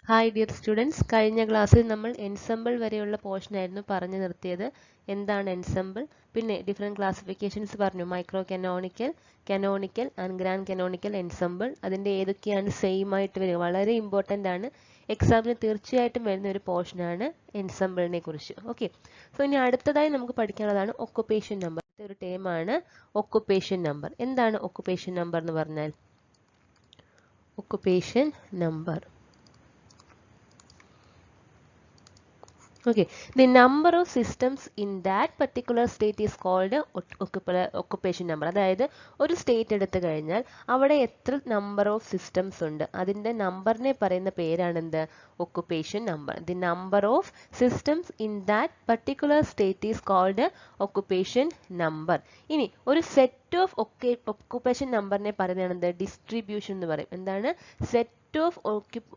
Hi dear students, കഴിഞ്ഞ ക്ലാസ്സിൽ നമ്മൾ എൻസെമ്പിൾ വരെയുള്ള പോർഷൻ ആയിരുന്നു പറഞ്ഞു നിർത്തിയത്. എന്താണ് എൻസെമ്പിൾ, പിന്നെ ഡിഫറെൻറ്റ് ക്ലാസിഫിക്കേഷൻസ് പറഞ്ഞു. Micro canonical, canonical and grand canonical ensemble. അതിൻ്റെ ഏതൊക്കെയാണ് സെയിം ആയിട്ട് വരിക, വളരെ ഇമ്പോർട്ടൻ്റ് ആണ്, എക്സാമിന് തീർച്ചയായിട്ടും വരുന്ന ഒരു പോർഷനാണ് എൻസെമ്പിളിനെ കുറിച്ച്. ഓക്കെ, സോ ഇനി അടുത്തതായി നമുക്ക് പഠിക്കാനുള്ളതാണ് ഒക്കുപേഷൻ നമ്പർ. ഒരു ടേമാണ് ഒക്കുപേഷൻ നമ്പർ. എന്താണ് ഒക്കുപേഷൻ നമ്പർ എന്ന് പറഞ്ഞാൽ? Occupation number, okay, the number of systems in that particular state is called occupation number. അതായത് ഒരു സ്റ്റേറ്റ് എടുത്തു കഴിഞ്ഞാൽ അവിടെ എത്ര നമ്പർ ഓഫ് സിസ്റ്റംസ് ഉണ്ട്, അതിൻ്റെ നമ്പറിനെ പറയുന്ന പേരാണ് എന്ത്? Occupation number. The number of systems in that particular state is called occupation number. ഇനി ഒരു സെറ്റ് ഓഫ് ഒക്കുപേഷൻ നമ്പറിനെ പറയുന്നതാണ് എന്ത്? ഡിസ്ട്രിബ്യൂഷൻ എന്ന് പറയും. എന്താണ്? സെറ്റ് ഓഫ്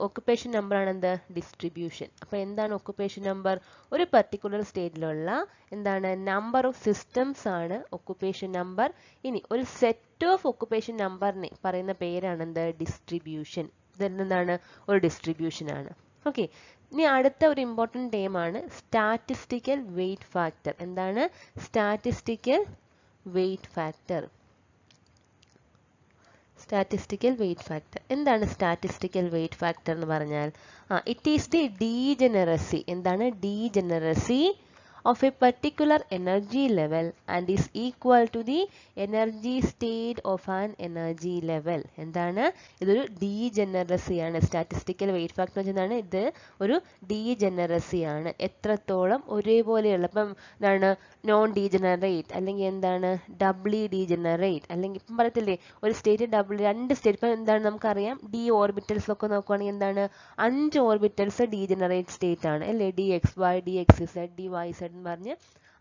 ഒക്കുപേഷൻ നമ്പർ ആണ് എന്ത്? ഡിസ്ട്രിബ്യൂഷൻ. അപ്പോൾ എന്താണ് ഒക്കുപേഷൻ നമ്പർ? ഒരു പർട്ടിക്കുലർ സ്റ്റേറ്റിലുള്ള എന്താണ് നമ്പർ ഓഫ് സിസ്റ്റംസ് ആണ് ഒക്കുപേഷൻ നമ്പർ. ഇനി ഒരു സെറ്റ് ഓഫ് ഒക്കുപേഷൻ നമ്പറിനെ പറയുന്ന പേരാണ് എന്ത്? ഡിസ്ട്രിബ്യൂഷൻ. ഇതെന്താണ്? ഒരു ഡിസ്ട്രിബ്യൂഷൻ ആണ്. ഓക്കെ, ഇനി അടുത്ത ഒരു ഇമ്പോർട്ടൻറ്റ് ടേമാണ് സ്റ്റാറ്റിസ്റ്റിക്കൽ വെയിറ്റ് ഫാക്ടർ. എന്താണ്? Statistical weight factor. Statistical weight factor. എന്താണ് സ്റ്റാറ്റിസ്റ്റിക്കൽ വെയിറ്റ് ഫാക്ടർ എന്ന് പറഞ്ഞാൽ? It is the degeneracy. എന്താണ്? Degeneracy of a particular energy level and is equal to the energy state of an energy level. എന്താണ്? ഇതൊരു degeneracy ആണ്. Statistical weight factor എന്താണ്? ഇത് ഒരു ഡീജനറസി ആണ്. എത്രത്തോളം ഒരേപോലെയുള്ള, ഇപ്പം എന്താണ് നോൺ ഡീജനറേറ്റ്, അല്ലെങ്കിൽ എന്താണ് ഡബ്ലി ഡീജനറേറ്റ്, അല്ലെങ്കിൽ ഇപ്പം പറയത്തില്ലേ ഒരു സ്റ്റേറ്റ് ഡബിൾ, രണ്ട് സ്റ്റേറ്റ്. ഇപ്പം എന്താണ് നമുക്കറിയാം, ഡി ഓർബിറ്റൽസ് ഒക്കെ നോക്കുവാണെങ്കിൽ എന്താണ് 5 ഓർബിറ്റൽസ് ഡീജനറേറ്റ് സ്റ്റേറ്റ് ആണ് അല്ലേ? D X Y, D X Z, D Y Z എന്ന് പറഞ്ഞ്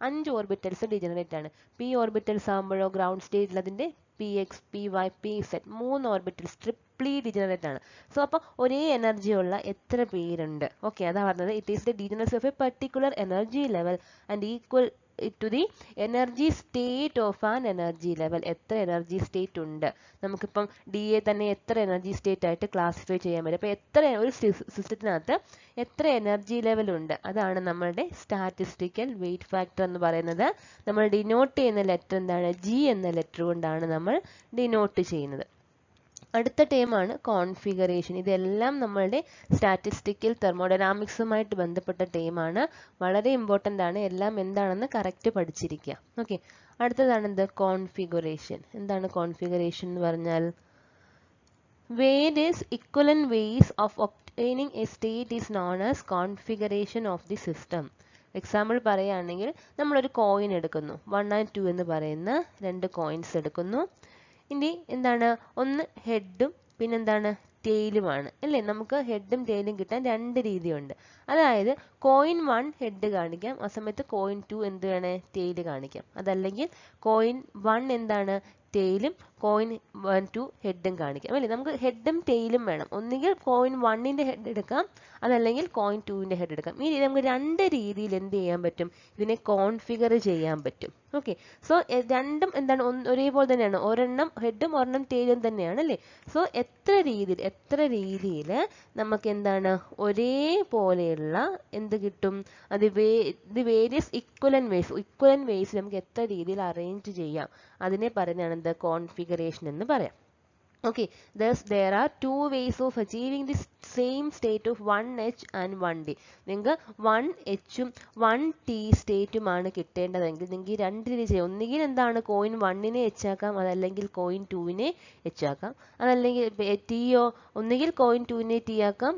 5 ഓർബിറ്റൽസ് ഡീജനറേറ്റ് ആണ്. പി ഓർബിറ്റൽസ് ആകുമ്പോഴോ ഗ്രൗണ്ട് സ്റ്റേറ്റിൽ അതിൻ്റെ P X, P Y, P Z 3 orbitals triply degenerate ആണ്. സോ അപ്പോൾ ഒരേ എനർജി ഉള്ള എത്ര പേരുണ്ട്? ഓക്കെ, അതാ പറഞ്ഞത് it is the degeneracy of a particular energy level and equal to the energy state of an energy level. എത്ര energy state ഉണ്ട് നമുക്കിപ്പം ഡി എ തന്നെ എത്ര എനർജി സ്റ്റേറ്റ് ആയിട്ട് ക്ലാസിഫൈ ചെയ്യാൻ പറ്റും. അപ്പോൾ എത്ര ഒരു സിസ്റ്റത്തിനകത്ത് എത്ര എനർജി ലെവൽ ഉണ്ട്, അതാണ് നമ്മളുടെ സ്റ്റാറ്റിസ്റ്റിക്കൽ വെയിറ്റ് ഫാക്ടർ എന്ന് പറയുന്നത്. നമ്മൾ ഡിനോട്ട് ചെയ്യുന്ന ലെറ്റർ എന്താണ്? ജി എന്ന ലെറ്റർ കൊണ്ടാണ് നമ്മൾ ഡിനോട്ട് ചെയ്യുന്നത്. അടുത്ത ടേമാണ് കോൺഫിഗറേഷൻ. ഇതെല്ലാം നമ്മളുടെ സ്റ്റാറ്റിസ്റ്റിക്കൽ തെർമോഡൈനാമിക്സുമായിട്ട് ബന്ധപ്പെട്ട ടേമാണ്. വളരെ ഇമ്പോർട്ടൻ്റ് ആണ്. എല്ലാം എന്താണെന്ന് കറക്റ്റ് പഠിച്ചിരിക്കുക. ഓക്കെ, അടുത്തതാണ് എന്ത്? കോൺഫിഗറേഷൻ. എന്താണ് കോൺഫിഗറേഷൻ എന്ന് പറഞ്ഞാൽ? Various equivalent ways of obtaining A state is known as configuration of the system. Example പറയുകയാണെങ്കിൽ നമ്മളൊരു കോയിൻ എടുക്കുന്നു, 1 and 2 എന്ന് പറയുന്ന 2 കോയിൻസ് എടുക്കുന്നു. ഇനി എന്താണ്? ഒന്ന് ഹെഡും പിന്നെന്താണ് ടെയിലുമാണ് അല്ലേ? നമുക്ക് ഹെഡും ടെയിലും കിട്ടാൻ 2 രീതിയുണ്ട്. അതായത് കോയിൻ 1 ഹെഡ് കാണിക്കാം, ആ സമയത്ത് കോയിൻ 2 എന്ത് വേണേ? ടെയിൽ കാണിക്കാം. അതല്ലെങ്കിൽ കോയിൻ 1 എന്താണ്? ടെയിലും കോയിൻ 2 ഹെഡും കാണിക്കാം അല്ലേ? നമുക്ക് ഹെഡും ടെയിലും വേണം. ഒന്നുകിൽ കോയിൻ 1ന്റെ ഹെഡ് എടുക്കാം, അതല്ലെങ്കിൽ കോയിൻ 2ന്റെ ഹെഡ് എടുക്കാം. ഈ നമുക്ക് 2 രീതിയിൽ എന്ത് ചെയ്യാൻ പറ്റും? ഇതിനെ കോൺഫിഗർ ചെയ്യാൻ പറ്റും. ഓക്കെ, സോ രണ്ടും എന്താണ്? ഒരേപോലെ തന്നെയാണ്. ഒരെണ്ണം ഹെഡും ഒരെണ്ണം ടെയിലും തന്നെയാണ് അല്ലേ? സോ എത്ര രീതിയിൽ നമുക്ക് എന്താണ് ഒരേപോലെയുള്ള എന്ത് കിട്ടും? അത് വേരിയസ് ഇക്വലന്റ് വേസ് നമുക്ക് എത്ര രീതിയിൽ അറേഞ്ച് ചെയ്യാം, അതിനെ പറയുന്നതാണ് എന്ത്? കോൺഫിഗറേഷൻ എന്ന് പറയാം. Okay, thus there are 2 ways of achieving the same state of 1H and 1D. നിങ്ങൾക്ക് 1H ഉം 1T സ്റ്റേറ്റുമാണ് കിട്ടേണ്ടതെങ്കിൽ നിങ്ങൾക്ക് 2 രീതി ചെയ്യാം. ഒന്നുകിൽ എന്താണ് കോയിൻ 1നെ H ആക്കാം, അതല്ലെങ്കിൽ കോയിൻ 2നെ H ആക്കാം. അതല്ലെങ്കിൽ ടിയോ ഒന്നുകിൽ കോയിൻ 2നെ T ആക്കാം,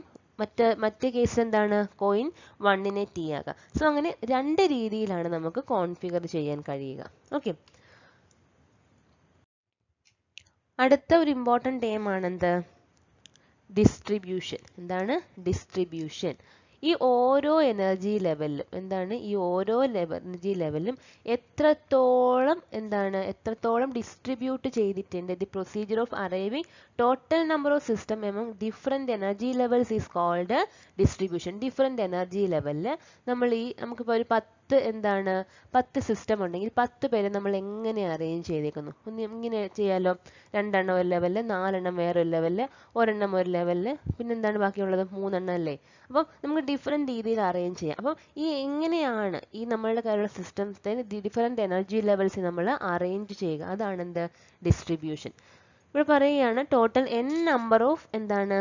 മറ്റേ കേസ് എന്താണ്? കോയിൻ 1നെ T ആക്കാം. സോ അങ്ങനെ 2 രീതിയിലാണ് നമുക്ക് കോൺഫിഗർ ചെയ്യാൻ കഴിയുക. ഓക്കെ, അടുത്ത ഒരു ഇമ്പോർട്ടൻറ്റ് ടേമാണ് എന്ത്? ഡിസ്ട്രിബ്യൂഷൻ. എന്താണ്? ഡിസ്ട്രിബ്യൂഷൻ. ഈ ഓരോ എനർജി ലെവലിലും എന്താണ്? ഈ ഓരോ എനർജി ലെവലിലും എത്രത്തോളം ഡിസ്ട്രിബ്യൂട്ട് ചെയ്തിട്ടുണ്ട്. The procedure of arriving total number of system among different energy levels is called distribution. Different energy ലെവലിൽ നമുക്കിപ്പോൾ ഒരു എന്താണ് 10 സിസ്റ്റം ഉണ്ടെങ്കിൽ 10 പേരെ നമ്മൾ എങ്ങനെ അറേഞ്ച് ചെയ്തേക്കുന്നു? ഒന്ന് ഇങ്ങനെ ചെയ്യാലോ. 2 എണ്ണം ഒരു ലെവലിൽ, 4 എണ്ണം വേറൊരു ലെവലിൽ, ഒരെണ്ണം ഒരു ലെവലിൽ, പിന്നെ എന്താണ് ബാക്കിയുള്ളത്? 3 എണ്ണം അല്ലേ? അപ്പോൾ നമുക്ക് ഡിഫറെൻറ്റ് രീതിയിൽ അറേഞ്ച് ചെയ്യാം. അപ്പോൾ ഈ എങ്ങനെയാണ് ഈ നമ്മളുടെ കയ്യിലുള്ള സിസ്റ്റത്തെ ഡിഫറെൻറ്റ് എനർജി ലെവൽസ് നമ്മൾ അറേഞ്ച് ചെയ്യുക, അതാണ് എന്ത്? ഡിസ്ട്രിബ്യൂഷൻ. ഇവിടെ പറയുകയാണ് ടോട്ടൽ n നമ്പർ ഓഫ് എന്താണ്?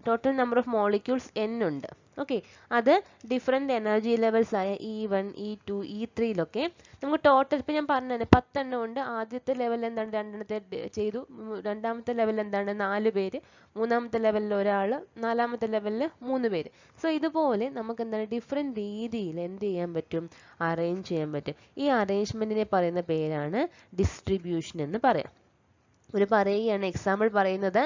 Total number of molecules n ഉണ്ട്. ഓക്കെ, അത് ഡിഫറെൻറ്റ് എനർജി ലെവൽസ് ആയ E1, E2, E3യിലൊക്കെ നമുക്ക് ടോട്ടൽ ഇപ്പം ഞാൻ പറഞ്ഞു തന്നെ 10 എണ്ണം ഉണ്ട്. ആദ്യത്തെ ലെവലിൽ എന്താണ്? 2 എണ്ണത്തെ ചെയ്തു. രണ്ടാമത്തെ ലെവലിൽ എന്താണ്? 4 പേര്. മൂന്നാമത്തെ ലെവലിൽ ഒരാൾ. നാലാമത്തെ ലെവലിൽ 3 പേര്. സോ ഇതുപോലെ നമുക്ക് എന്താണ് ഡിഫറെൻറ്റ് രീതിയിൽ എന്ത് ചെയ്യാൻ പറ്റും? അറേഞ്ച് ചെയ്യാൻ പറ്റും. ഈ അറേഞ്ച്മെൻറ്റിനെ പറയുന്ന പേരാണ് ഡിസ്ട്രിബ്യൂഷൻ എന്ന് പറയാം. ഒരു പറയുകയാണ്, എക്സാമ്പിൾ പറയുന്നത്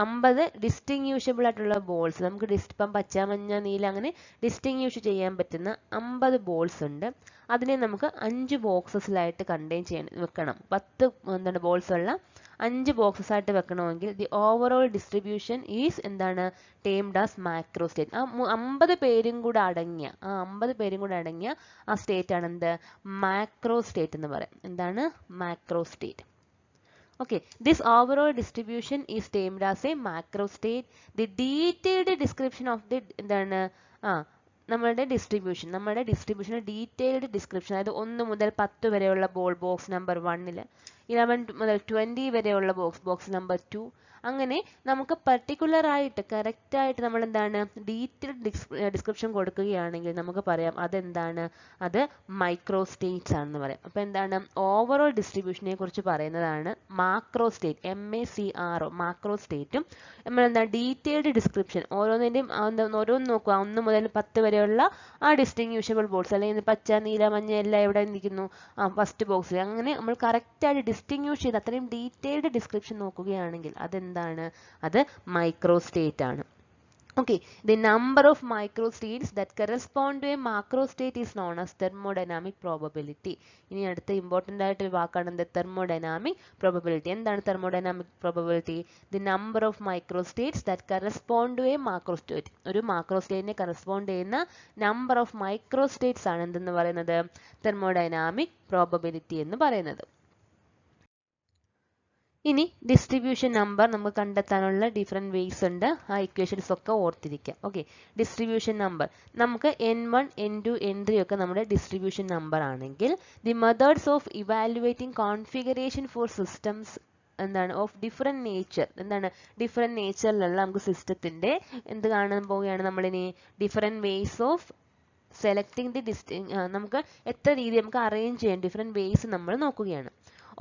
50 ഡിസ്റ്റിങ്യൂഷബിൾ ആയിട്ടുള്ള ബോൾസ്, നമുക്ക് ഇപ്പം പച്ച, മഞ്ഞ, നീല അങ്ങനെ ഡിസ്റ്റിങ്യൂഷ് ചെയ്യാൻ പറ്റുന്ന 50 ബോൾസ് ഉണ്ട്. അതിനെ നമുക്ക് 5 ബോക്സസിലായിട്ട് കണ്ടെയ്ൻ വെക്കണം. 10 എന്താണ് ബോൾസ് ഉള്ള 5 ബോക്സസ് ആയിട്ട് വെക്കണമെങ്കിൽ ദി ഓവറോൾ ഡിസ്ട്രിബ്യൂഷൻ ഈസ് എന്താണ്? Termed as macro state. ആ 50 പേരും കൂടെ അടങ്ങിയ ആ സ്റ്റേറ്റ് ആണ് എന്ത്? മാക്രോ സ്റ്റേറ്റ് എന്ന് പറയാം. എന്താണ്? Macro state. Okay, this overall distribution is termed as a macro state. The detailed description of the എന്താണ്? നമ്മുടെ ഡിസ്ട്രിബ്യൂഷൻ ഡീറ്റെയിൽഡ് ഡിസ്ക്രിപ്ഷൻ, അതായത് 1 മുതൽ 10 വരെയുള്ള ബോക്സ് നമ്പർ 1, 11 മുതൽ 20 വരെയുള്ള ബോക്സ് നമ്പർ 2, അങ്ങനെ നമുക്ക് പർട്ടിക്കുലർ ആയിട്ട് കറക്റ്റ് ആയിട്ട് നമ്മൾ എന്താണ്? ഡീറ്റെയിൽഡ് ഡിസ്ക്രിപ്ഷൻ കൊടുക്കുകയാണെങ്കിൽ നമുക്ക് പറയാം അതെന്താണ്? അത് മൈക്രോ സ്റ്റേറ്റ്സ് ആണെന്ന് പറയാം. അപ്പോൾ എന്താണ്? ഓവറോൾ ഡിസ്ട്രിബ്യൂഷനെ കുറിച്ച് പറയുന്നതാണ് മാക്രോ സ്റ്റേറ്റ്, MACRO, മാക്രോ സ്റ്റേറ്റും. നമ്മൾ എന്താണ്? ഡീറ്റെയിൽഡ് ഡിസ്ക്രിപ്ഷൻ ഓരോന്നിൻ്റെയും ഓരോന്ന് നോക്കുക. 1 മുതൽ 10 വരെയുള്ള ആ ഡിസ്റ്റിങ്യൂഷബിൾ ബോൾസ്, അല്ലെങ്കിൽ പച്ച, നീല, മഞ്ഞ എല്ലാം എവിടെ നിൽക്കുന്നു? ഫസ്റ്റ് ബോക്സിൽ. അങ്ങനെ നമ്മൾ കറക്റ്റായിട്ട് ഡിസ്റ്റിങ്യൂഷ് ചെയ്ത് അത്രയും ഡീറ്റെയിൽഡ് ഡിസ്ക്രിപ്ഷൻ നോക്കുകയാണെങ്കിൽ അതെന്താണ്? അത് മൈക്രോ സ്റ്റേറ്റ് ആണ്. Okay, the number of microstates that correspond to a macro state is known as thermodynamic probability. ഇനി അടുത്ത ഇമ്പോർട്ടൻ്റ് ആയിട്ട് വാക്കാണ് എന്ത്? Thermodynamic probability. എന്താണ് thermodynamic probability? The number of microstates that correspond to a macro state. ഒരു macro സ്റ്റേറ്റിനെ correspond ചെയ്യുന്ന number of microstates ആണ് എന്തെന്ന് പറയുന്നത്? തെർമോഡൈനാമിക് പ്രോബബിലിറ്റി എന്ന് പറയുന്നത്. ഇനി ഡിസ്ട്രിബ്യൂഷൻ നമ്പർ നമുക്ക് കണ്ടെത്താനുള്ള ഡിഫറെൻറ്റ് വേസ് ഉണ്ട്. ആ ഇക്വേഷൻസ് ഒക്കെ ഓർത്തിരിക്കാം. ഓക്കെ, ഡിസ്ട്രിബ്യൂഷൻ നമ്പർ നമുക്ക് N1, N2, N3 ഒക്കെ നമ്മുടെ ഡിസ്ട്രിബ്യൂഷൻ നമ്പർ ആണെങ്കിൽ the methods of evaluating configuration for systems എന്താണ്? Of different nature. എന്താണ്? ഡിഫറെൻറ്റ് നേച്ചറിലുള്ള നമുക്ക് സിസ്റ്റത്തിൻ്റെ എന്ത് കാണാൻ പോവുകയാണ് നമ്മളിനി? Different ways of selecting the നമുക്ക് എത്ര രീതി നമുക്ക് അറേഞ്ച് ചെയ്യാം, ഡിഫറെൻറ്റ് വേസ് നമ്മൾ നോക്കുകയാണ്.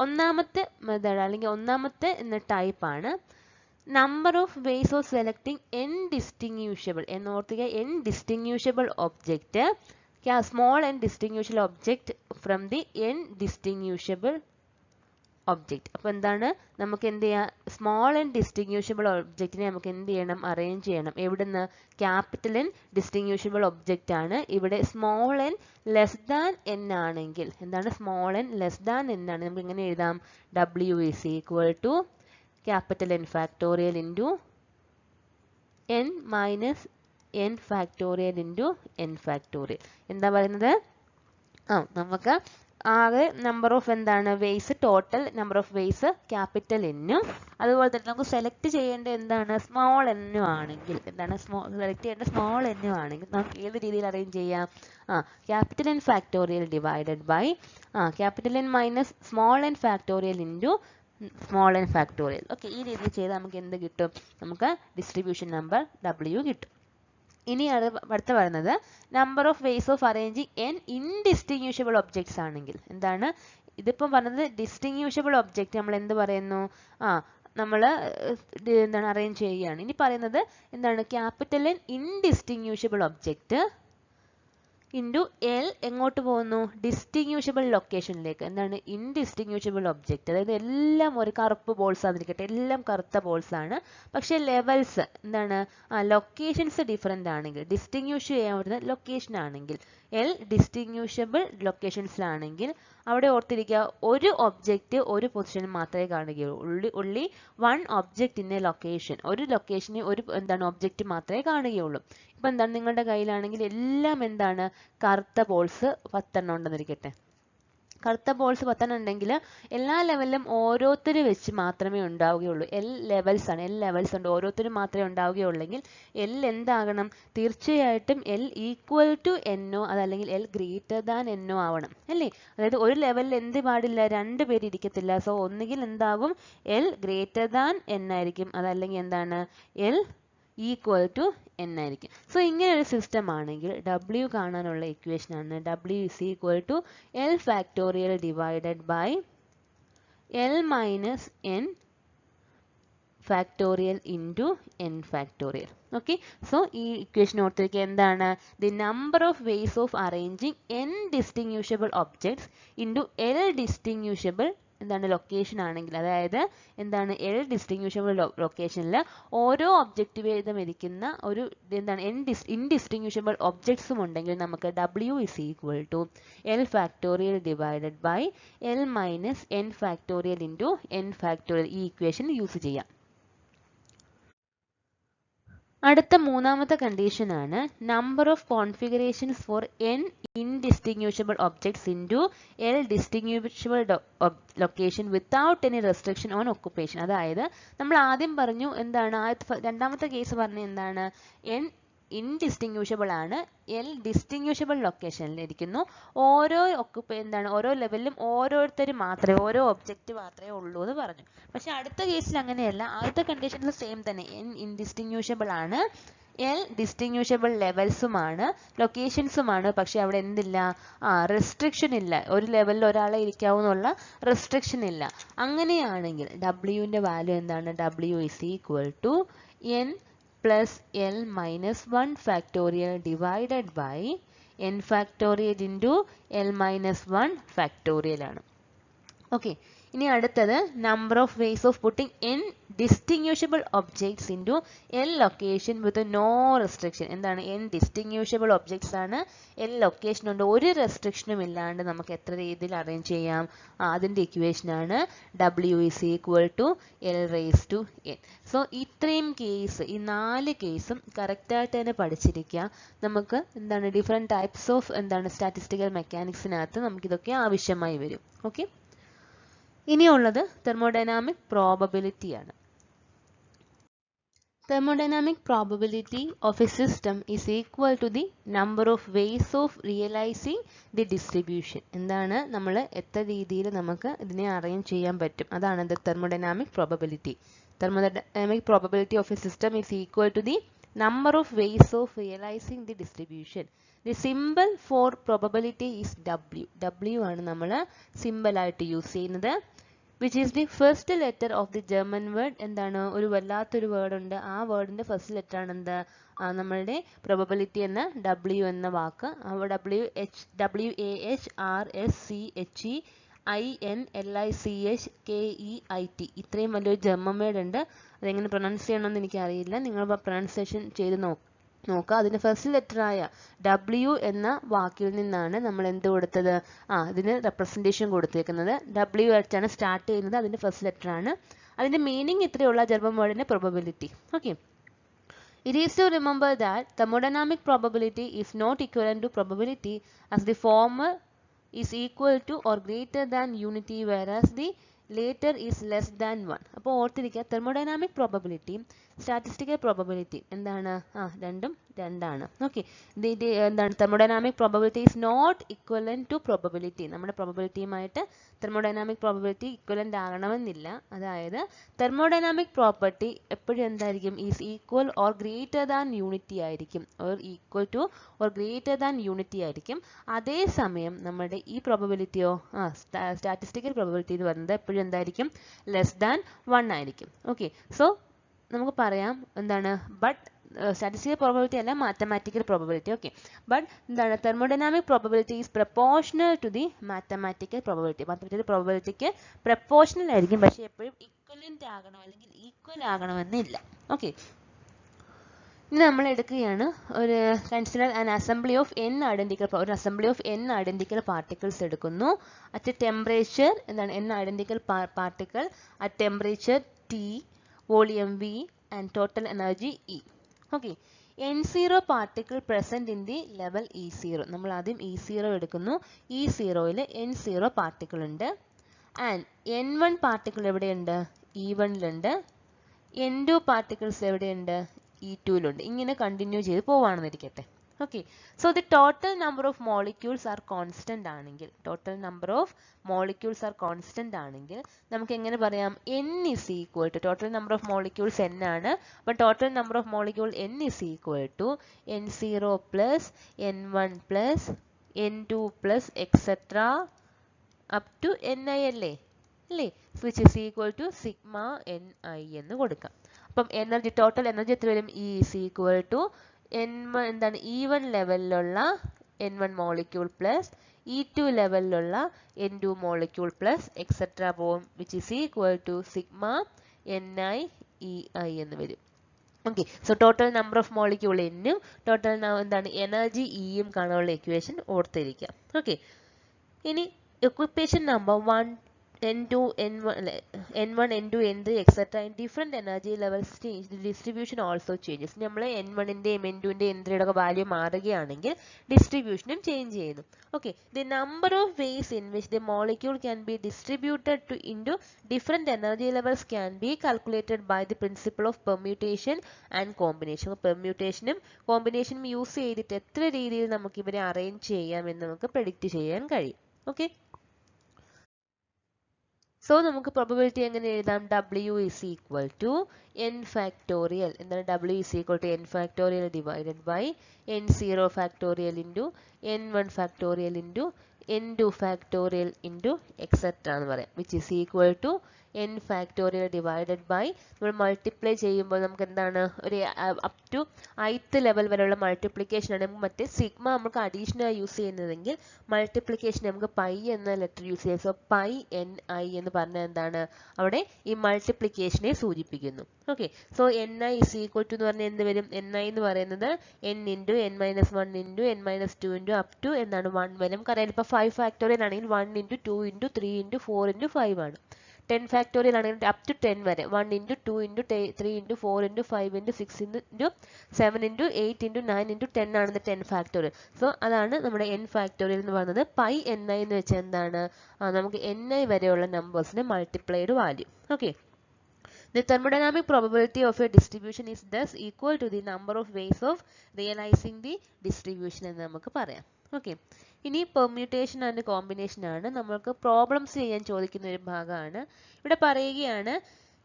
ഒന്നാമത്തെ മെത്തേഡ് അല്ലെങ്കിൽ ഒന്നാമത്തെ ടൈപ്പ് ആണ് number of ways of selecting n distinguishable. എന്നോർത്തുക, n distinguishable object, small n distinguishable object from the n distinguishable object. അപ്പോൾ എന്താണ്? നമുക്ക് എന്ത് ചെയ്യാം? സ്മോൾ n ഡിസ്റ്റിങ്യൂഷബിൾ ഒബ്ജക്റ്റിനെ നമുക്ക് എന്ത് ചെയ്യണം? അറേഞ്ച് ചെയ്യണം. എവിടുന്ന്? ക്യാപിറ്റൽ N ഡിസ്റ്റിങ്യൂഷബിൾ ഒബ്ജക്റ്റ് ആണ്. ഇവിടെ small n less than n ആണെങ്കിൽ എന്താണ്? Small n less than n ആണ്. നമുക്ക് ഇങ്ങനെ എഴുതാം? W is equal to capital N factorial into n minus n factorial into n factorial. എന്താ പറയുന്നത്? നമുക്ക് ആകെ നമ്പർ ഓഫ് എന്താണ്? Ways, total number of ways capital N-ഉം അതുപോലെ തന്നെ നമുക്ക് സെലക്ട് ചെയ്യേണ്ട എന്താണ്? സ്മോൾ n-ഉം ആണെങ്കിൽ എന്താണ്? സെലക്ട് ചെയ്യേണ്ട സ്മോൾ n-ഉം ആണെങ്കിൽ നമുക്ക് ഏത് രീതിയിൽ അറേഞ്ച് ചെയ്യാം? Capital N factorial divided by capital N minus small n factorial into small n factorial. Okay, ഈ രീതിയിൽ ചെയ്താൽ നമുക്ക് എന്ത് കിട്ടും? നമുക്ക് ഡിസ്ട്രിബ്യൂഷൻ നമ്പർ W കിട്ടും. ഇനി അടുത്ത പറയുന്നത് number of ways of arranging n ഇൻഡിസ്റ്റിങ്യൂഷബിൾ objects ആണെങ്കിൽ എന്താണ്? ഇതിപ്പം പറഞ്ഞത് ഡിസ്റ്റിങ്യൂഷബിൾ ഒബ്ജക്റ്റ് നമ്മൾ എന്ത് പറയുന്നു? നമ്മൾ എന്താണ്? അറേഞ്ച് ചെയ്യുകയാണ്. ഇനി പറയുന്നത് എന്താണ്? Capital N ഇൻഡിസ്റ്റിങ്യൂഷബിൾ object into L എങ്ങോട്ട് പോകുന്നു? ഡിസ്റ്റിങ്യൂഷബിൾ ലൊക്കേഷനിലേക്ക്. എന്താണ്? ഇൻഡിസ്റ്റിങ്യൂഷബിൾ ഒബ്ജക്റ്റ്, അതായത് എല്ലാം ഒരു കറുപ്പ് ബോൾസ് ആയിരിക്കട്ടെ, എല്ലാം കറുത്ത ബോൾസ് ആണ്. പക്ഷേ ലെവൽസ് എന്താണ്? ലൊക്കേഷൻസ് ഡിഫറെൻ്റ് ആണെങ്കിൽ, ഡിസ്റ്റിങ്യൂഷ് ചെയ്യാൻ പറ്റുന്ന ലൊക്കേഷൻ ആണെങ്കിൽ, L ഡിസ്റ്റിങ്യൂഷബിൾ ലൊക്കേഷൻസിലാണെങ്കിൽ അവിടെ ഓർത്തിരിക്കുക, ഒരു ഒബ്ജക്റ്റ് ഒരു പൊസിഷനിൽ മാത്രമേ കാണുകയുള്ളൂ. only one object in a location. ഒരു ലൊക്കേഷനിൽ ഒരു ഒബ്ജക്റ്റ് മാത്രമേ കാണുകയുള്ളൂ. ഇപ്പൊ നിങ്ങളുടെ കയ്യിലാണെങ്കിൽ എല്ലാം കറുത്ത ബോൾസ് 10 ഉണ്ടെന്നിരിക്കട്ടെ. കറുത്ത ബോൾസ് 10 ഉണ്ടെങ്കിൽ എല്ലാ ലെവലിലും ഓരോരുത്തർ വെച്ച് മാത്രമേ ഉണ്ടാവുകയുള്ളൂ. എൽ ലെവൽസ് ഉണ്ട്, ഓരോരുത്തരും മാത്രമേ ഉണ്ടാവുകയുള്ളെങ്കിൽ എൽ എന്താകണം? തീർച്ചയായിട്ടും എൽ ഈക്വൽ ടു എന്നോ അതല്ലെങ്കിൽ എൽ ഗ്രേറ്റർ ദാൻ എന്നോ ആവണം അല്ലേ? അതായത് ഒരു ലെവലിൽ എന്ത് പാടില്ല? 2 പേര് ഇരിക്കത്തില്ല. സോ ഒന്നുകിൽ എന്താകും? എൽ ഗ്രേറ്റർ ദാൻ എൻ ആയിരിക്കും, അതല്ലെങ്കിൽ എൽ ഈക്വൽ ടു എൻ ആയിരിക്കും. സോ ഇങ്ങനെ ഒരു സിസ്റ്റം ആണെങ്കിൽ ഡബ്ല്യു കാണാനുള്ള ഇക്വേഷൻ ആണ് W is equal to L factorial divided by L minus N factorial into N factorial. Okay, so ഈ ഇക്വേഷൻ ഓർത്തിരിക്കുക, എന്താണ്? The number of ways of arranging N distinguishable objects into L distinguishable location ആണെങ്കിൽ, അതായത് L distinguishable ലൊക്കേഷനിൽ ഓരോ object വീതം ഇരിക്കുന്ന ഒരു ഇൻഡിസ്റ്റിങ്യൂഷബിൾ ഒബ്ജക്ട്സും ഉണ്ടെങ്കിൽ നമുക്ക് W is equal to L factorial divided by L minus N factorial into N factorial ഈ ഇക്വേഷൻ യൂസ് ചെയ്യാം. അടുത്ത മൂന്നാമത്തെ കണ്ടീഷൻ ആണ് number of configurations for N indistinguishable objects into L distinguishable location without any restriction on occupation. അതായത് നമ്മൾ ആദ്യം പറഞ്ഞു രണ്ടാമത്തെ കേസ് പറഞ്ഞ എൻ ഇൻഡിസ്റ്റിങ്യൂഷബിൾ ആണ്, എൽ ഡിസ്റ്റിങ്യൂഷബിൾ ലൊക്കേഷനിൽ ഇരിക്കുന്നു. ഓരോ ഓരോ ലെവലിലും ഓരോരുത്തരും മാത്രമേ, ഓരോ ഒബ്ജക്റ്റ് മാത്രമേ ഉള്ളൂ എന്ന് പറഞ്ഞു. പക്ഷെ അടുത്ത കേസിൽ അങ്ങനെയല്ല. ആദ്യത്തെ കണ്ടീഷനിൽ സെയിം തന്നെ, എൻ ഇൻഡിസ്റ്റിങ്യൂഷബിൾ ആണ്, എൽ ഡിസ്റ്റിങ്യൂഷബിൾ ലെവൽസുമാണ്, ലൊക്കേഷൻസുമാണ്. പക്ഷെ അവിടെ എന്തില്ല? റെസ്ട്രിക്ഷൻ ഇല്ല. ഒരു ലെവലിൽ ഒരാളെ ഇരിക്കാവുന്നുള്ള റെസ്ട്രിക്ഷൻ ഇല്ല. അങ്ങനെയാണെങ്കിൽ ഡബ്ല്യുവിൻ്റെ value W is equal to N plus L minus 1 factorial divided by N factorial into L minus 1 factorial ആണ്. ഓക്കെ, ഇനി അടുത്തത് number of ways of putting N distinguishable objects into L location with no restriction. N distinguishable objects ആണ്, L location ഉണ്ട്, ഒരു റെസ്ട്രിക്ഷനും ഇല്ലാണ്ട് നമുക്ക് എത്ര രീതിയിൽ അറേഞ്ച് ചെയ്യാം? അതിൻ്റെ ഇക്വേഷനാണ് W is equal to L raise to N. So ഇത്രയും കേസ്, ഈ 4 കേസും കറക്റ്റായിട്ട് തന്നെ പഠിച്ചിരിക്കുക. നമുക്ക് ഡിഫറെൻറ്റ് ടൈപ്സ് ഓഫ് സ്റ്റാറ്റിസ്റ്റിക്കൽ മെക്കാനിക്സിനകത്ത് നമുക്കിതൊക്കെ ആവശ്യമായി വരും. ഓക്കെ, ഇനിയുള്ളത് തെർമോഡൈനാമിക് പ്രോബബിലിറ്റി ആണ്. Thermodynamic probability of a system is equal to the number of ways of realizing the distribution. നമ്മൾ എത്ര രീതിയിൽ നമുക്ക് ഇതിനെ അറേഞ്ച് ചെയ്യാൻ പറ്റും, അതാണ് thermodynamic probability. Thermodynamic probability of a system is equal to the number of ways of realizing the distribution. The symbol for probability is W. W ആണ് നമ്മൾ സിമ്പിൾ ആയിട്ട് യൂസ് ചെയ്യുന്നത്. which is the first letter of the German word. ഒരു വല്ലാത്തൊരു word ഉണ്ട്, ആ വേർഡിന്റെ first letter ആണ് നമ്മളുടെ probability എന്ന W എന്ന വാക്ക്. WHRSCHEINLICHKEIT ഇത്രയും വലിയൊരു ജർമ്മൻ വേർഡ് ഉണ്ട്. അതെങ്ങനെ പ്രൊനൗൺസ് ചെയ്യണമെന്ന് എനിക്കറിയില്ല, നിങ്ങൾ പ്രൊനൗൺസിയേഷൻ ചെയ്ത് നോക്കുക. അതിൻ്റെ ഫസ്റ്റ് ലെറ്ററായ W എന്ന വാക്കിൽ നിന്നാണ് നമ്മൾ എന്ത് കൊടുത്തത്? ഇതിന് റെപ്രസെൻറ്റേഷൻ കൊടുത്തേക്കുന്നത്. W ആയിട്ടാണ് സ്റ്റാർട്ട് ചെയ്യുന്നത്, അതിൻ്റെ ഫസ്റ്റ് ലെറ്ററാണ്. അതിൻ്റെ മീനിങ് ഇത്രയുള്ള ജർമ്മൻ വേർഡിൻ്റെ probability. Okay, it is to remember that thermodynamic probability is not equivalent to probability, as the former is equal to or greater than unity whereas the later is less than 1. അപ്പോൾ ഓർത്തിരിക്കുക, thermodynamic probability statistical probability രണ്ടും രണ്ടാണ്. Okay, thermodynamic probability is not equivalent to probability. നമ്മുടെ പ്രോബബിലിറ്റിയുമായിട്ട് thermodynamic probability equivalent ആകണമെന്നില്ല. അതായത് thermodynamic property എപ്പോഴും എന്തായിരിക്കും? Is equal or greater than unity ആയിരിക്കും, or equal to or greater than unity ആയിരിക്കും. അതേസമയം നമ്മുടെ ഈ പ്രോബബിലിറ്റിയോ സ്റ്റാറ്റിസ്റ്റിക്കൽ പ്രോബബിലിറ്റി എന്ന് പറയുന്നത് എപ്പോഴും എന്തായിരിക്കും? ലെസ് ദാൻ 1 ആയിരിക്കും. ഓക്കെ, സോ നമുക്ക് പറയാം ബട്ട് statistical probability അല്ല, mathematical probability. Okay, but thermodynamic probability is proportional to the mathematical probability. Mathematical probability ക്ക് proportional ആയിരിക്കും, പക്ഷേ എപ്പോഴും equivalent ആകണം അല്ലെങ്കിൽ equal ആകണമെന്നില്ല. Okay, ഇനി നമ്മൾ എടുക്കുകയാണ് ഒരു consider an assembly of n identical ഒരു assembly of n identical particles എടുക്കുന്നു അറ്റ് ടെമ്പറേച്ചർ എന്താണ് n identical particle at temperature T volume V and total energy E. Okay, n0 particle present in the level E0. നമ്മൾ ആദ്യം E0 എടുക്കുന്നു. E0യിൽ n0 particle ഉണ്ട്. And n1 particle എവിടെയുണ്ട്? E1ലുണ്ട്. n2 particles എവിടെയുണ്ട്? E2ലുണ്ട്. ഇങ്ങനെ കണ്ടിന്യൂ ചെയ്ത് പോവാണെന്നിരിക്കട്ടെ. Okay, so the total number of molecules are constant ആണെങ്കിൽ നമുക്ക് എങ്ങനെ പറയാം? n is equal to total number of molecules n ആണ്. അപ്പോൾ total number of molecule n is equal to n0 plus n1 plus n2 plus etcetera up to ni അല്ലേ? Which is equal to sigma ni എന്ന് കൊടുക്കാം. അപ്പം energy total energy എത്ര വരും? E is equal to n1 എന്താണ് E1 ലെവലിലുള്ള n1 molecule plus E2 ലെവലിലുള്ള n2 molecule plus etcetera പോവും, which is equal to sigma ni ei എന്ന് വരും. Okay, so total number of molecule എന്നും ടോട്ടൽ എന്താണ് എനർജി ഇയും കാണാനുള്ള ഇക്വേഷൻ ഓർത്തിരിക്കാം. ഓക്കെ, ഇനി equation number 1, n2, n1, n2, n3, etc. in different energy levels change, the distribution also changes. നമ്മൾ n1ന്റെയും n2ന്റെയും n3യുടെ ഒക്കെ വാല്യൂ മാറുകയാണെങ്കിൽ ഡിസ്ട്രിബ്യൂഷനും ചേഞ്ച് ചെയ്യുന്നു. Okay, the number of ways in which the molecule can be distributed into different energy levels can be calculated by the principle of permutation and combination. പെർമ്യൂട്ടേഷനും കോമ്പിനേഷനും use ചെയ്തിട്ട് എത്ര രീതിയിൽ നമുക്ക് ഇവരെ അറേഞ്ച് ചെയ്യാം എന്ന് നമുക്ക് പ്രെഡിക്റ്റ് ചെയ്യാൻ കഴിയും. ഓക്കെ, സോ നമുക്ക് പ്രോബബിലിറ്റി എങ്ങനെ എഴുതാം? W is equal to n factorial. എന്താണ്? W is equal to n factorial divided by n0 factorial into n1 factorial into n2 factorial into etc. എന്ന് പറയാം, which is equal to n factorial divided by നമ്മൾ multiply ചെയ്യുമ്പോൾ നമുക്ക് എന്താണ്? ഒരു up to ith level വരെയുള്ള multiplication ആണ്. മറ്റേ സിഗ്മ നമുക്ക് അഡീഷണൽ യൂസ് ചെയ്യുന്നതെങ്കിൽ മൾട്ടിപ്ലിക്കേഷൻ നമുക്ക് പൈ എന്ന ലെറ്റർ യൂസ് ചെയ്യാം. സോ പൈ ni എന്ന് പറഞ്ഞാൽ എന്താണ്? അവിടെ ഈ മൾട്ടിപ്ലിക്കേഷനെ സൂചിപ്പിക്കുന്നു. Okay, so ni is equal to എന്ന് പറഞ്ഞാൽ എന്ത് വരും? ni എന്ന് പറയുന്നത് n into n minus 1 into n minus 2 into up to എന്താണ് 1 വരും. കാരണം ഇപ്പോൾ 5 ഫാക്ടോറിയൽ ആണെങ്കിൽ 1 ഇൻറ്റു 2 ഇൻറ്റു 3 ഇൻറ്റു 4 ഇൻറ്റു 5 ആണ്. 10 ഫാക്ടോറിയൽ ആണെങ്കിൽ അപ് ടു 10 വരെ 1 into 2 into 3 into 4 into 5 into 6 into 7 into 8 into 9 into 10 ആണ് 10 ഫാക്ടോറിയൽ. സോ അതാണ് നമ്മുടെ n ഫാക്ടോറിയൽ എന്ന് പറയുന്നത്. പൈ ni എന്ന് വെച്ചാൽ എന്താണ്? നമുക്ക് ni വരെയുള്ള നമ്പേഴ്സിന് multiplied value. Okay, the thermodynamic probability of a distribution is thus equal to the number of ways of realizing the distribution എന്ന് നമുക്ക് പറയാം. ഓക്കെ, ഇനി പെർമ്യൂട്ടേഷൻ ആൻഡ് കോമ്പിനേഷൻ ആണ് നമ്മൾക്ക് പ്രോബ്ലംസ് ചെയ്യാൻ ചോദിക്കുന്ന ഒരു ഭാഗമാണ്. ഇവിടെ പറയുകയാണ്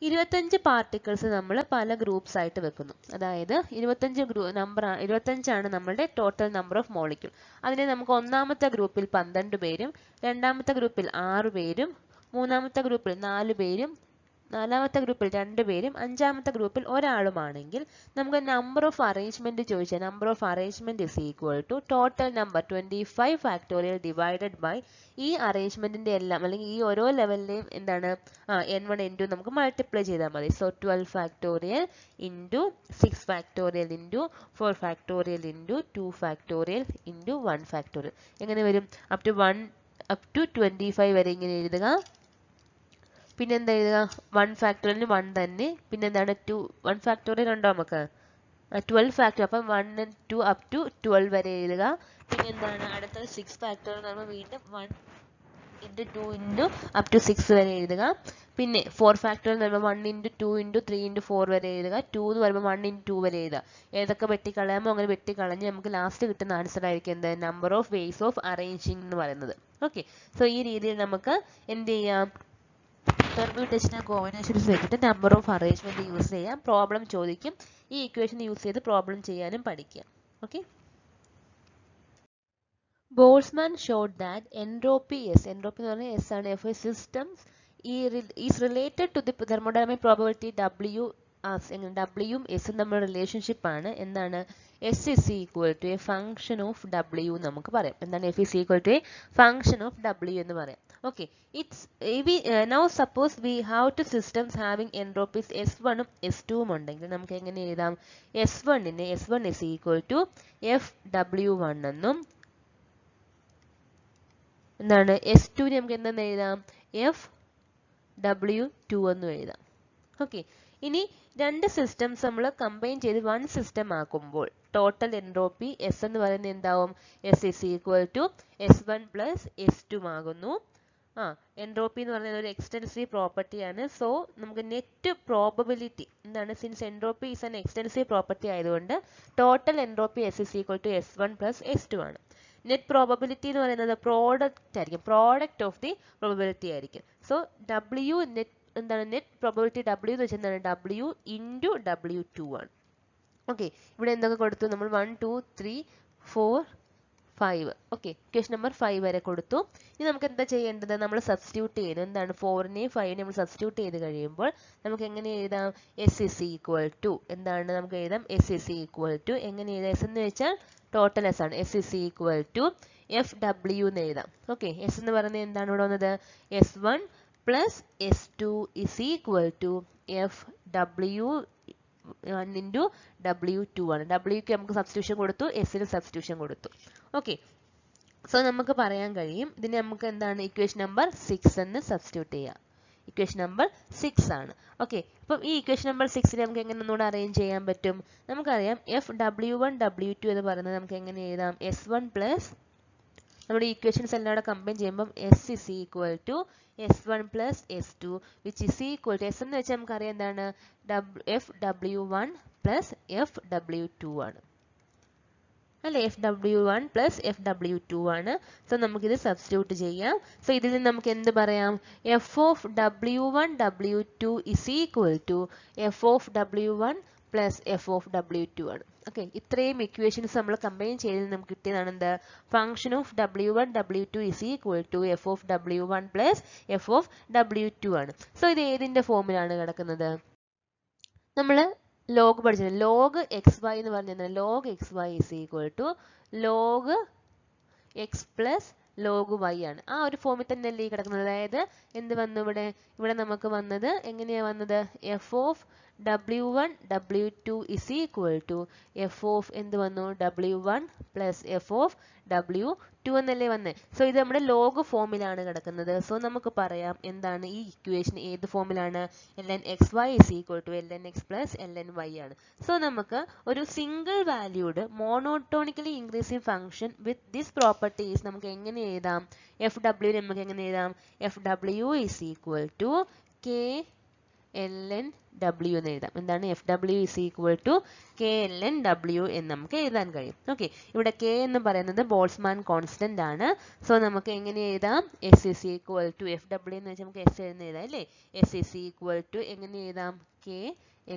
25 പാർട്ടിക്കിൾസ് നമ്മൾ പല ഗ്രൂപ്പ്സ് ആയിട്ട് വെക്കുന്നു. അതായത് 25 ആണ് നമ്മളുടെ ടോട്ടൽ നമ്പർ ഓഫ് മോളിക്യൂൾ. അതിനെ നമുക്ക് ഒന്നാമത്തെ ഗ്രൂപ്പിൽ 12 പേരും, രണ്ടാമത്തെ ഗ്രൂപ്പിൽ 6 പേരും, മൂന്നാമത്തെ ഗ്രൂപ്പിൽ 4 പേരും, നാലാമത്തെ ഗ്രൂപ്പിൽ 2 പേരും, അഞ്ചാമത്തെ ഗ്രൂപ്പിൽ ഒരാളുമാണെങ്കിൽ നമുക്ക് നമ്പർ ഓഫ് അറേഞ്ച്മെന്റ് ചോദിച്ചാൽ number of arrangement is equal to total number 25 factorial divided by ഈ അറേഞ്ച്മെന്റിന്റെ എല്ലാം അല്ലെങ്കിൽ ഈ ഓരോ ലെവലിലെയും എന്താണ് n1 n2 നമുക്ക് മൾട്ടിപ്ലൈ ചെയ്താൽ മതി. So 12 factorial into 6 factorial into 4 factorial into 2 factorial into 1 factorial. എങ്ങനെ വരും? അപ് ടു 25 വരെ ഇങ്ങനെ എഴുതുക. പിന്നെ എന്താ എഴുതുക? 1 ഫാക്ടോറിയലിന് 1 തന്നെ. പിന്നെ എന്താണ് 1 ഫാക്ടോറിയൽ ഉണ്ടോ നമുക്ക്? 12 ഫാക്ടോറിയൽ. അപ്പം 1 and 2 അപ് ടു 12 വരെ എഴുതുക. പിന്നെ എന്താണ് അടുത്തത്? 6 ഫാക്ടോറിയൽ എന്ന് പറയുമ്പോൾ വീണ്ടും 1 ഇൻറ്റു 2 ഇൻറ്റു അപ് ടു 6 വരെ എഴുതുക. പിന്നെ 4 ഫാക്ടോറിയൽ എന്ന് പറയുമ്പോൾ 1 ഇൻറ്റു 2 ഇൻറ്റു 3 ഇൻറ്റു 4 വരെ എഴുതുക. 2 എന്ന് പറയുമ്പോൾ 1 ഇൻറ്റു 2 വരെ എഴുതുക. ഏതൊക്കെ വെട്ടിക്കളയാമോ അങ്ങനെ വെട്ടിക്കളഞ്ഞ് നമുക്ക് ലാസ്റ്റ് കിട്ടുന്ന ആൻസർ ആയിരിക്കും എന്ത്? Number of ways of arranging എന്ന് പറയുന്നത്. ഓക്കെ, സോ ഈ രീതിയിൽ നമുക്ക് എന്ത് ചെയ്യാം? പെർമ്യൂട്ടേഷൻ ആൻഡ് കോമ്പിനേഷൻസ് വെച്ചിട്ട് നമ്പർ ഓഫ് അറേഞ്ച്മെന്റ് യൂസ് ചെയ്യാം. പ്രോബ്ലം ചോദിക്കും, ഈ ഇക്വേഷൻ യൂസ് ചെയ്ത് പ്രോബ്ലം ചെയ്യാനും പഠിക്കാം. Okay, Boltzmann showed that entropy എന്ന് പറഞ്ഞാൽ S ആണ്, F systems is related to the thermodynamic probability W ഡബ്ല്യൂയും എസും തമ്മിലുള്ള റിലേഷൻഷിപ്പ് ആണ് എന്താണ് S is equal to a function of W നമുക്ക് പറയാം. എന്താണ് F is equal to a function of W എന്ന് പറയാം. Okay, it's now suppose we have two systems having entropies S1 ഉം S2 ഉം ഉണ്ടെങ്കിൽ നമുക്ക് എങ്ങനെ എഴുതാം? S1 is equal to F W one എന്നും എന്താണ് S2 നമുക്ക് എന്തെന്ന് എഴുതാം? എഫ് ഡബ്ല്യു ടു എന്നും എഴുതാം. ഓക്കെ, ഇനി രണ്ട് സിസ്റ്റംസ് നമ്മൾ കമ്പൈൻ ചെയ്ത് വൺ സിസ്റ്റം ആക്കുമ്പോൾ ടോട്ടൽ എൻട്രോപ്പി എസ് എന്ന് പറയുന്നത് എന്താവും? S is equal to S1 plus S2 ആകുന്നു. എൻട്രോപ്പി എന്ന് പറയുന്നത് ഒരു എക്സ്റ്റൻസീവ് പ്രോപ്പർട്ടി ആണ്. സോ നമുക്ക് നെറ്റ് പ്രോബബിലിറ്റി എന്താണ്? Since entropy is an extensive property ആയതുകൊണ്ട് total entropy S is equal to S1 plus S2 ആണ്. നെറ്റ് പ്രോബബിലിറ്റി എന്ന് പറയുന്നത് പ്രോഡക്റ്റ് ആയിരിക്കും, പ്രോഡക്റ്റ് ഓഫ് ദി പ്രോബബിലിറ്റി ആയിരിക്കും. സോ ഡബ്ല്യു നെറ്റ് എന്താണ്? നെറ്റ് പ്രോബബിലിറ്റി ഡബ്ല്യു എന്ന് വെച്ചാൽ എന്താണ്? ഡബ്ല്യു ഇൻറ്റു W2 ആണ്. ഓക്കെ, ഇവിടെ എന്തൊക്കെ കൊടുത്തു നമ്മൾ? 1 2 3 4 5. ഓക്കെ, ഇക്വേഷൻ നമ്പർ 5 വരെ കൊടുത്തു. ഇനി നമുക്ക് എന്താ ചെയ്യേണ്ടത്? നമ്മൾ സബ്സ്റ്റിറ്റ്യൂട്ട് ചെയ്യുന്നു. എന്താണ്? 4നെയും 5നെയും നമ്മൾ സബ്സ്റ്റിറ്റ്യൂട്ട് ചെയ്ത് കഴിയുമ്പോൾ നമുക്ക് എങ്ങനെ എഴുതാം? എസ് ഇസ് ഈക്വൽ ടു എന്താണ്? നമുക്ക് എഴുതാം എസ് ഇസ് ഈക്വൽ ടു എങ്ങനെ എഴുതാം? എസ് എന്ന് വെച്ചാൽ ടോട്ടൽ എസ് ആണ്. S is equal to F W എന്ന് എഴുതാം. ഓക്കെ, എസ് എന്ന് പറയുന്നത് എന്താണ് ഇവിടെ വന്നത്? S1 plus S2 is equal to F W 1 into W2 ആണ്. ഡബ്ല്യുക്ക് നമുക്ക് സബ്സ്റ്റിറ്റ്യൂഷൻ കൊടുത്തു, എസിന് സബ്സ്റ്റിറ്റ്യൂഷൻ കൊടുത്തു. ഓക്കെ, സോ നമുക്ക് പറയാൻ കഴിയും ഇതിന് നമുക്ക് എന്താണ്? ഇക്വേഷൻ നമ്പർ 6 എന്ന് സബ്സ്റ്റിറ്റ്യൂട്ട് ചെയ്യാം. ഇക്വേഷൻ നമ്പർ 6 ആണ്. ഓക്കെ, അപ്പം ഈ ഇക്വേഷൻ നമ്പർ 6 നമുക്ക് എങ്ങനെ ഒന്നുകൂടെ അറേഞ്ച് ചെയ്യാൻ പറ്റും? നമുക്കറിയാം എഫ് W1 W2 എന്ന് പറയുന്നത് നമുക്ക് എങ്ങനെ എഴുതാം? S1 പ്ലസ് നമ്മുടെ ഇക്വേഷൻസ് എല്ലാം കൂടെ കമ്പൈൻ ചെയ്യുമ്പോൾ S is equal to S1 plus S2 which is equal to S എന്ന് വെച്ചാൽ നമുക്കറിയാം എന്താണ്? F W1 plus F W2 ആണ് അല്ലേ? F W1 plus F W2 ആണ്. സോ നമുക്കിത് സബ്സ്റ്റിറ്റ്യൂട്ട് ചെയ്യാം. സോ ഇതിൽ നിന്ന് നമുക്ക് എന്ത് പറയാം? F of W1 W2 is equal to F of W1 plus F of W2 ആണ്. ഓക്കെ, ഇത്രയും ഇക്വേഷൻസ് നമ്മൾ കമ്പൈൻ ചെയ്ത് നമുക്ക് കിട്ടിയതാണ് എന്ത്? Function of W1 W2 is equal to F of W1 plus F of W2 ആണ്. So ഇത് ഏതിന്റെ ഫോമിലാണ് കിടക്കുന്നത്? നമ്മൾ ലോഗ് പഠിച്ചത് ലോഗ് എക്സ് വൈ എന്ന് പറഞ്ഞാൽ log X Y is equal to log X plus log Y ആണ്. ആ ഒരു ഫോമിൽ തന്നെയല്ലേ ഈ കിടക്കുന്നത്. അതായത് എന്ത് വന്നു ഇവിടെ? ഇവിടെ നമുക്ക് വന്നത് എങ്ങനെയാ വന്നത്? F of W1 W2 is equal to F of എന്ത് വന്നു? W1 plus F of W2 എന്നല്ലേ വന്നേ. സോ ഇത് നമ്മുടെ ലോഗ് ഫോമിലാണ് കിടക്കുന്നത്. സോ നമുക്ക് പറയാം എന്താണ് ഈ ഇക്വേഷൻ ഏത് ഫോമിലാണ്? ln xy is equal to ln x plus ln y ആണ്. സോ നമുക്ക് ഒരു single valued monotonically increasing function with this properties നമുക്ക് എങ്ങനെ എഴുതാം? എഫ് ഡബ്ല്യു നമുക്ക് എങ്ങനെ എഴുതാം? F W is equal to K ln w എന്ന് എഴുതാം. എന്താണ്? F W is equal to K ln w എന്ന് നമുക്ക് എഴുതാൻ കഴിയും. ഓക്കെ, ഇവിടെ കെ എന്ന് പറയുന്നത് ബോൾസ്മാൻ കോൺസ്റ്റന്റ് ആണ്. സോ നമുക്ക് എങ്ങനെ എഴുതാം? S is equal to F W എന്ന് വെച്ചാൽ നമുക്ക് എസ് എന്ന് എഴുതാം അല്ലേ? എസ് ഇസ് ഈക്വൽ ടു എങ്ങനെ എഴുതാം? K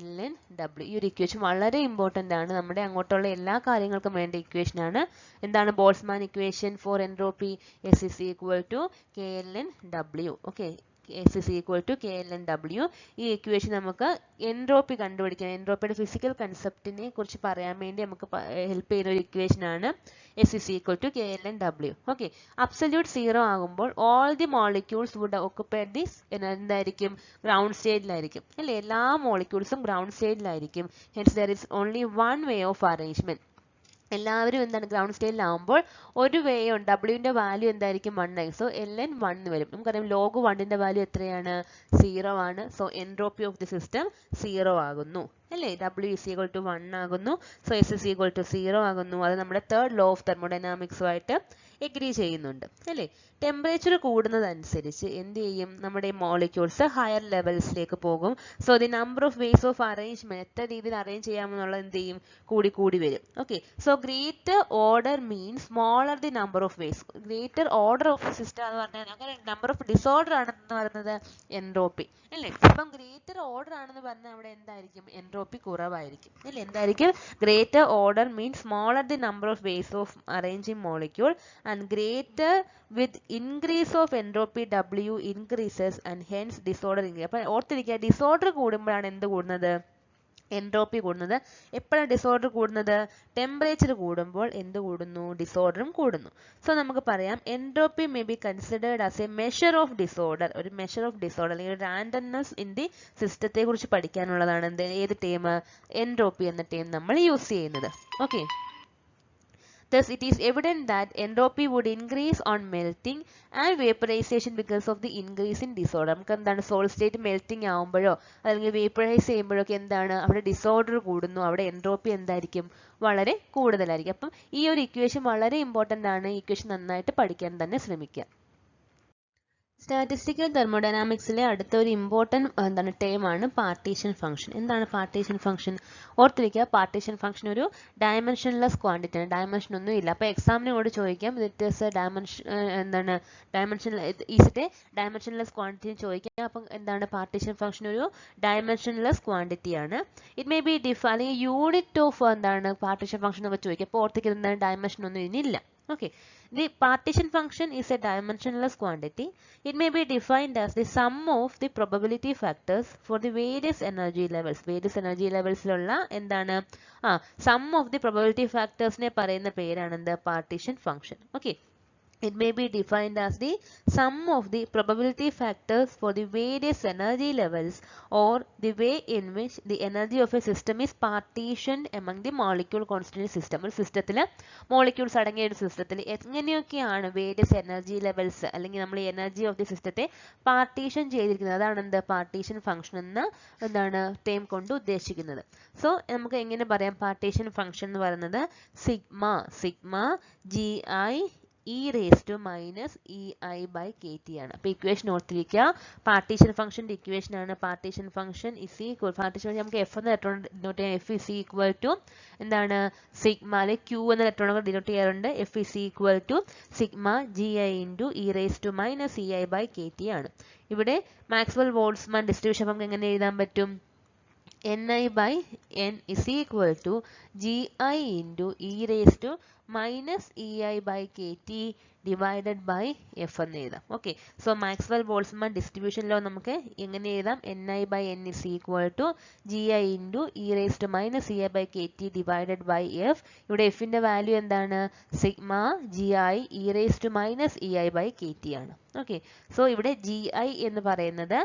ln w. ഈ ഒരു ഇക്വേഷൻ വളരെ ഇമ്പോർട്ടന്റ് ആണ്. നമ്മുടെ അങ്ങോട്ടുള്ള എല്ലാ കാര്യങ്ങൾക്കും വേണ്ട ഇക്വേഷൻ ആണ്. എന്താണ് Boltzmann equation for entropy? S is equal to K ln w. Okay, S is equal to K ln w. ഈ ഇക്വേഷൻ നമുക്ക് എൻട്രോപ്പി കണ്ടുപിടിക്കാൻ, എൻട്രോപ്പിയുടെ ഫിസിക്കൽ കൺസെപ്റ്റിനെ കുറിച്ച് പറയാൻ വേണ്ടി നമുക്ക് ഹെൽപ്പ് ചെയ്യുന്ന ഒരു ഇക്വേഷൻ ആണ് S is equal to K ln w. Okay, absolute zero ആകുമ്പോൾ all the molecules would occupy this എന്തായിരിക്കും? ഗ്രൗണ്ട് സ്റ്റേറ്റിലായിരിക്കും അല്ലേ? എല്ലാ മോളിക്യൂൾസും ഗ്രൗണ്ട് സ്റ്റേറ്റിലായിരിക്കും. Hence there is only one way of arrangement. എല്ലാവരും എന്താണ്? ഗ്രൗണ്ട് സ്റ്റേറ്റിലാവുമ്പോൾ ഒരു വേ ഉണ്ട്. ഡബ്ല്യുവിന്റെ വാല്യൂ എന്തായിരിക്കും? 1 ആയി. സോ ln 1 വരും. നമുക്കറിയാം ലോഗ് 1ന്റെ വാല്യൂ എത്രയാണ്? 0 ആണ്. So entropy of the system 0 ആകുന്നു അല്ലേ? W ഇസ് ഈക്വൽ ടു 1 ആകുന്നു. So S is equal to 0 ആകുന്നു. അത് നമ്മുടെ തേർഡ് ലോ ഓഫ് തെർമോഡൈനാമിക്സുമായിട്ട് എഗ്രി ചെയ്യുന്നുണ്ട് അല്ലേ? ടെമ്പറേച്ചർ കൂടുന്നതനുസരിച്ച് എന്ത് ചെയ്യും? നമ്മുടെ മോളിക്യൂൾസ് ഹയർ ലെവൽസിലേക്ക് പോകും. So the number of ways of arrangement, എത്ര രീതിയിൽ അറേഞ്ച് ചെയ്യാമെന്നുള്ളത് എന്ത് ചെയ്യും? കൂടി വരും. Okay, so greater order means smaller the number of vase. Greater order of system എന്ന് പറഞ്ഞാൽ അങ്ങനെ നമ്പർ ഓഫ് ഡിസോർഡർ ആണെന്ന് പറയുന്നത് എൻട്രോപ്പി അല്ലേ? അപ്പം ഗ്രേറ്റർ ഓർഡർ ആണെന്ന് പറഞ്ഞാൽ അവിടെ എന്തായിരിക്കും? എൻട്രോപ്പി കുറവായിരിക്കും അല്ലേ? എന്തായിരിക്കും? Greater order means smaller the number of ways of arranging molecule and greater with increase of entropy W increases and hence disorder increases. അപ്പോൾ ഓർത്തിരിക്കുക, ഡിസോർഡർ കൂടുമ്പോഴാണ് എന്ത് കൂടുന്നത്? എൻട്രോപ്പി കൂടുന്നത്. എപ്പോഴാണ് ഡിസോർഡർ കൂടുന്നത്? ടെമ്പറേച്ചർ കൂടുമ്പോൾ എന്ത് കൂടുന്നു? ഡിസോർഡറും കൂടുന്നു. സോ നമുക്ക് പറയാം entropy may be considered as A measure of disorder. ഒരു മെഷർ ഓഫ് ഡിസോർഡർ അല്ലെങ്കിൽ റാൻഡംനെസ് ഇൻ ദി സിസ്റ്റത്തെ കുറിച്ച് പഠിക്കാനുള്ളതാണ് എന്ത് ഏത് ടേം? എൻട്രോപ്പി എന്ന ടേം നമ്മൾ യൂസ് ചെയ്യുന്നത്. Okay. Thus, it is evident that entropy would increase on melting and vaporization because of the increase in disorder. നമുക്ക് എന്താണ് സോളിഡ് സ്റ്റേറ്റ് മെൽറ്റിംഗ് ആവുമ്പോഴോ അല്ലെങ്കിൽ വേപ്പറൈസ് ചെയ്യുമ്പോഴോ ഒക്കെ എന്താണ് അവിടെ ഡിസോർഡർ കൂടുന്നു, അവിടെ എൻട്രോപ്പി എന്തായിരിക്കും? വളരെ കൂടുതലായിരിക്കും. അപ്പം ഈ ഒരു ഇക്വേഷൻ വളരെ ഇമ്പോർട്ടൻ്റ് ആണ്. ഈ ഇക്വേഷൻ നന്നായിട്ട് പഠിക്കാൻ തന്നെ ശ്രമിക്കുക. സ്റ്റാറ്റിസ്റ്റിക്കൽ തെർമോഡൈനാമിക്സിലെ അടുത്ത ഒരു ഇമ്പോർട്ടൻറ്റ് എന്താണ് ടേം ആണ് പാർട്ടീഷൻ ഫംഗ്ഷൻ. എന്താണ് പാർട്ടീഷൻ ഫംഗ്ഷൻ? ഓർത്തിരിക്കുക, പാർട്ടീഷൻ ഫംഗ്ഷൻ ഒരു ഡയമെൻഷൻലെസ് ക്വാണ്ടിറ്റി ആണ്. ഡയമെൻഷൻ ഒന്നും ഇല്ല. അപ്പോൾ എക്സാമിനോട് ചോദിക്കാം ഇറ്റ് ഈസ് ഡയമെൻഷൻ എന്താണ് ഡയമെൻഷൻലെസ് ക്വാണ്ടിറ്റി ചോദിക്കാം. അപ്പം എന്താണ് പാർട്ടീഷൻ ഫംഗ്ഷൻ? ഒരു ഡയമെൻഷൻലെസ് ക്വാണ്ടിറ്റി ആണ്. ഇറ്റ് മേ ബി അല്ലെങ്കിൽ യൂണിറ്റ് ഓഫ് എന്താണ് പാർട്ടീഷൻ ഫംഗ്ഷൻ ഒക്കെ ചോദിക്കാം. അപ്പോൾ ഓർത്തിരിക്കുന്നത് എന്താണ്? ഡയമെൻഷൻ ഒന്നും ഇതിനില്ല. Okay, the partition function is a dimensionless quantity. It may be defined as the sum of the probability factors for the various energy levels. Various energy levels ulla endana sum of the probability factors ne parayna perana the partition function. Okay. It may be defined as the sum of the probability factors for the various energy levels or the way in which the energy of a system is partitioned among the molecule constituent system. ഒരു സിസ്റ്റത്തിൽ molecules അടങ്ങിയ ഒരു സിസ്റ്റത്തിൽ എങ്ങനെയൊക്കെയാണ് various energy levels അല്ലെങ്കിൽ നമ്മൾ energy of the സിസ്റ്റത്തെ partition ചെയ്തിരിക്കുന്നത്. അതാണ് എന്ത് പാർട്ടീഷൻ ഫംഗ്ഷൻ എന്ന് എന്താണ് ടേം കൊണ്ട് ഉദ്ദേശിക്കുന്നത്. സോ നമുക്ക് എങ്ങനെ പറയാം പാർട്ടീഷൻ ഫംഗ്ഷൻ എന്ന് പറയുന്നത് sigma G I e raised to minus ei by kt ആണ്. അപ്പോൾ ഇക്വേഷൻ ഓർത്തിരിക്കുക. പാർട്ടീഷൻ ഫംഗ്ഷൻ്റെ ഇക്വേഷൻ ആണ് partition function is equal partition നമുക്ക് എഫ് എന്ന ലെറ്റർ ഡിനോട്ട് ചെയ്യാം. എഫ് ഇസ് ഈക്വൽ ടു എന്താണ് സിഗ്മ അല്ലെ ക്യൂ എന്ന ലെറ്റർ ഡിനോട്ട് ചെയ്യാറുണ്ട്. F is equal to sigma G I into E raise to minus E I by K T ആണ്. ഇവിടെ Maxwell Boltzmann distribution നമുക്ക് എങ്ങനെ എഴുതാൻ പറ്റും? ni by n is equal to gi into e raised to minus ei by kt divided by f എന്ന് എഴുതാം. Okay, so Maxwell Boltzmann distribution law നമുക്ക് എങ്ങനെ എഴുതാം? ni by n is equal to gi into e raised to minus ei by kt divided by f. ഇവിടെ f ന്റെ value എന്താണ്? Sigma gi e raised to minus ei by kt ആണ്. Okay, so ഇവിടെ gi എന്ന് പറയുന്നത്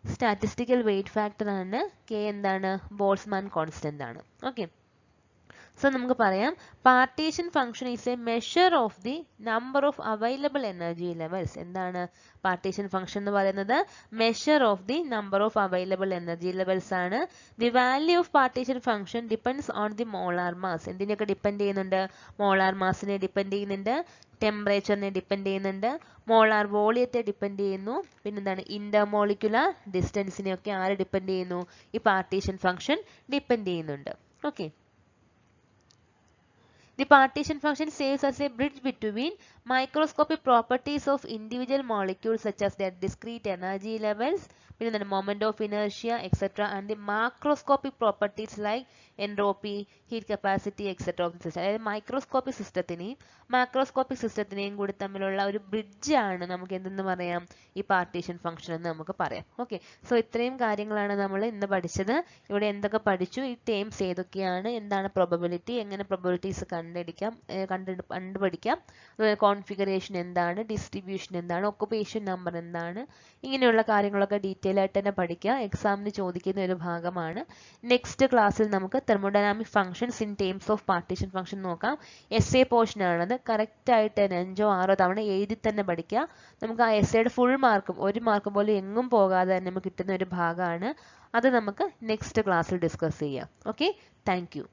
statistical weight factor ആണ്. K എന്താണ്? Boltzmann constant ആണ്. ഓക്കെ, സോ നമുക്ക് പറയാം partition function is a measure of the number of available energy levels. എന്താണ് പാർട്ടീഷൻ ഫംഗ്ഷൻ എന്ന് പറയുന്നത്? Measure of the number of available energy levels ആണ്. The value of partition function depends on the molar mass. എന്തിനൊക്കെ depend ചെയ്യുന്നുണ്ട്? Molar മാസിനെ depend ചെയ്യുന്നുണ്ട്, ടെമ്പറേച്ചറിനെ depend ചെയ്യുന്നുണ്ട്, molar വോളിയത്തെ depend ചെയ്യുന്നു, പിന്നെന്താണ് ഇന്റർമോളിക്കുലർ ഡിസ്റ്റൻസിനെയൊക്കെ ആര് ഡിപ്പെൻഡ് ചെയ്യുന്നു? ഈ പാർട്ടീഷൻ ഫംഗ്ഷൻ ഡിപ്പെൻഡ് ചെയ്യുന്നുണ്ട്. Okay, the partition function serves as a bridge between microscopic properties of individual molecules such as their discrete energy levels, പിന്നെ moment of inertia etc. and the macroscopic properties like entropy, heat capacity etc. of the system. അതായത് microscopic സിസ്റ്റത്തിനെയും macroscopic സിസ്റ്റത്തിനെയും കൂടി തമ്മിലുള്ള ഒരു bridge ആണ് നമുക്ക് എന്തെന്ന് പറയാം? ഈ പാർട്ടീഷൻ ഫംഗ്ഷൻ എന്ന് നമുക്ക് പറയാം. ഓക്കെ, സോ ഇത്രയും കാര്യങ്ങളാണ് നമ്മൾ ഇന്ന് പഠിച്ചത്. ഇവിടെ എന്തൊക്കെ പഠിച്ചു? ഈ ടേംസ് ഏതൊക്കെയാണ്, എന്താണ് പ്രോബബിലിറ്റി, എങ്ങനെ പ്രോബബിലിറ്റീസ് കണ്ടുപിടിക്കാം, കോൺഫിഗറേഷൻ എന്താണ്, ഡിസ്ട്രിബ്യൂഷൻ എന്താണ്, ഒക്കുപേഷൻ നമ്പർ എന്താണ്, ഇങ്ങനെയുള്ള കാര്യങ്ങളൊക്കെ ഡീറ്റെയിൽ ആയിട്ട് തന്നെ പഠിക്കുക. എക്സാമിന് ചോദിക്കുന്ന ഒരു ഭാഗമാണ്. നെക്സ്റ്റ് ക്ലാസ്സിൽ നമുക്ക് thermodynamic functions in terms of partition function നോക്കാം. എസ് എ പോർഷൻ ആണത്. കറക്റ്റ് ആയിട്ട് 5 or 6 തവണ എഴുതി തന്നെ പഠിക്കുക. നമുക്ക് ആ എസ്സേയുടെ ഫുൾ മാർക്കും 1 മാർക്ക് പോലും എങ്ങും പോകാതെ തന്നെ നമുക്ക് കിട്ടുന്ന ഒരു ഭാഗമാണ്. അത് നമുക്ക് നെക്സ്റ്റ് ക്ലാസ്സിൽ ഡിസ്കസ് ചെയ്യാം. Okay, thank you.